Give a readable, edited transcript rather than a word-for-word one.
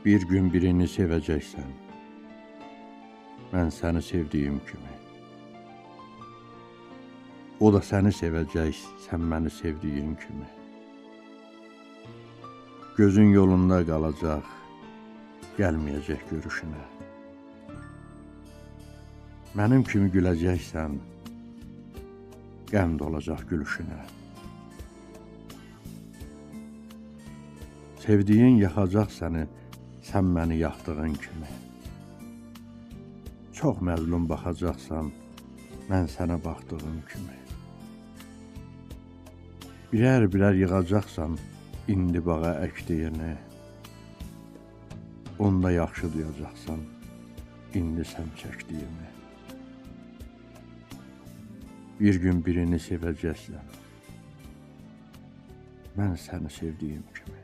Bir gün birini sevəcəksən, mən səni sevdiyim kimi. O da səni sevəcək, sən məni sevdiyin kimi. Gözün yolunda qalacaq, gəlməyəcək görüşünə. Mənim kimi güləcəksən, qəm dolacaq gülüşünə. Sevdiyin yaxacaq səni, sən məni yaxdığın kimi. Çox məzlum baxacaqsan, mən sənə baxdığım kimi. Birər-birər yığacaqsan, indi bağa əkdiyini. Onda yaxşı duyacaqsan, indi sən çəkdiyimi. Bir gün birini sevəcəksən, mən səni sevdiyim kimi.